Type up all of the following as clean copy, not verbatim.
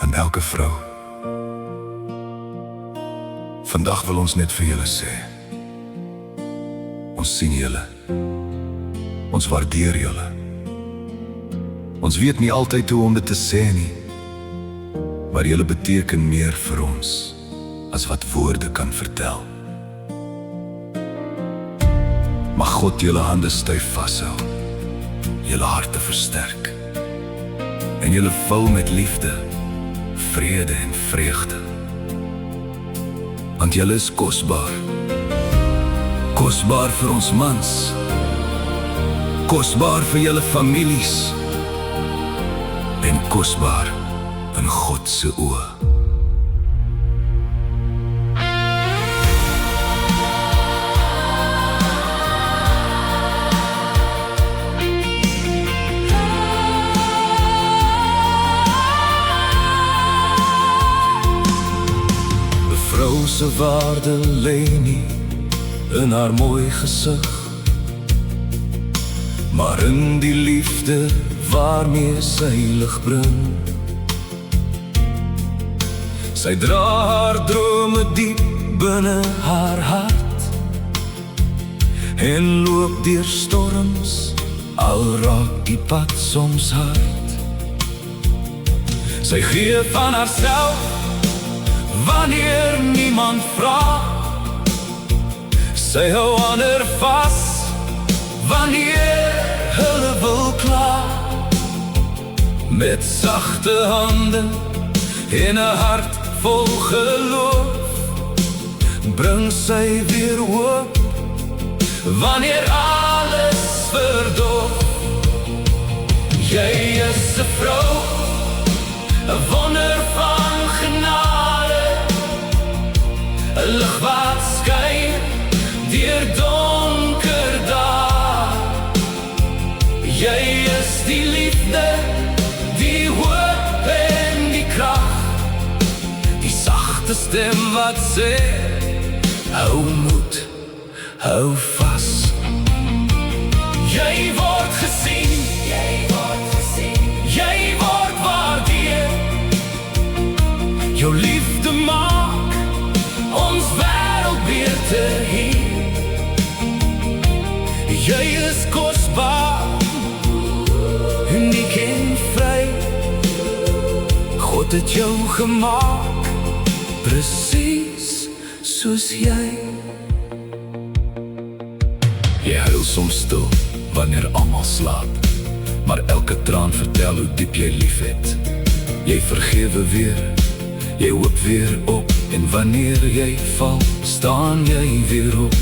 aan elke vrou. Vandag wil ons net vir julle sê, ons sien julle, ons waardeer julle. Ons weet nie altyd hoe om dit te sê nie, maar julle beteken meer vir ons as wat woorde kan vertel. Mag God julle hande styf vashou, julle harte versterk en julle vul met liefde, vrede en vreugde. Want julle is kosbaar. Kosbaar vir ons mans, kosbaar vir julle families en kosbaar in God se oë. Vrou se waarde lê nie in haar mooi gesig, maar in die liefde waarmee sy lig bring. Sy dra haar drome diep binne haar hart en loop deur storms, al raak die pad soms hard. Sy gee van haarself wanneer niemand vra. Sy hou ander vas wanneer hulle wil kla. Met sagte hande en 'n hart vol geloof bring sy weer hoop wanneer alles verdoof. Jy is 'n vrou, 'n wonder van genade, 'n lig wat skyn deur donker dae. Jy is die liefde, die hoop en die krag, die sagte stem wat sê, hou moed, hou vas. Jy word gesien, jy word gesien, jy word waardeer. Jou liefde maak ons wêreld beter hier. Jy is kosbaar, uniek en vry. God het jou gemaak, presies soos jy. Jy huil soms stil wanneer almal slaap, maar elke traan vertel hoe diep jy lief het. Jy vergewe weer, jy hoop weer op, en wanneer jy val, staan jy weer op.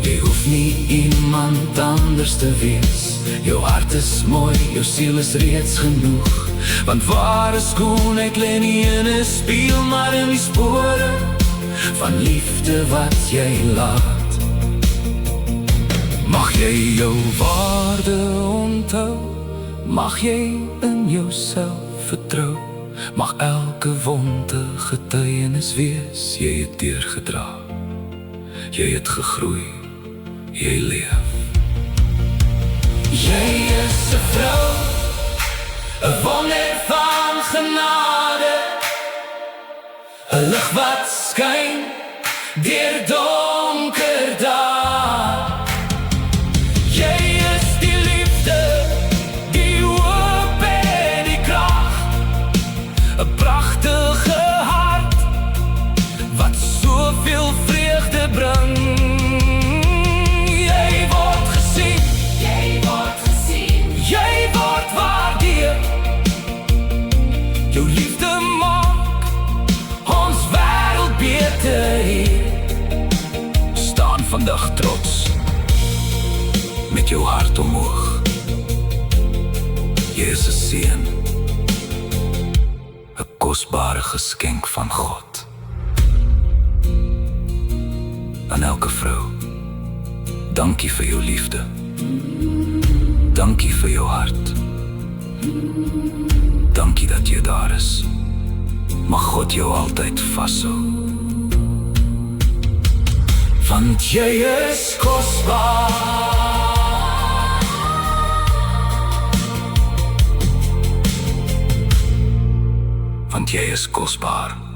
Jy hoef nie iemand anders te wees. Jou hart is mooi, jou siel is reeds genoeg. Want ware skoonheid lê nie in 'n spieël, maar in die spore van liefde wat jy laat. Mag jy jou waarde onthou, mag jy in jouself vertrou. Mag elke wonde getuienis wees, jy het deurgedra, jy het gegroei, jy leef. Jy is 'n vrou, 'n wonder van genade, 'n lig wat skyn deur donker dae. Jy is die liefde, die hoop en die krag, 'n pragtige hart wat soveel vreugde bring. Jy word gesien, jy word gesien, jy word waardeer. Jou liefde maak ons wêreld beter hier. Staan vandag trots met jou hart omhoog. Jy is 'n seën, 'n kosbare geskenk van God. Aan elke vrou, dankie vir jou liefde. Dankie vir jou hart. Dankie dat jy daar is. Mag God jou altyd vashou. Want jy is kosbaar. want jy is kosbaar.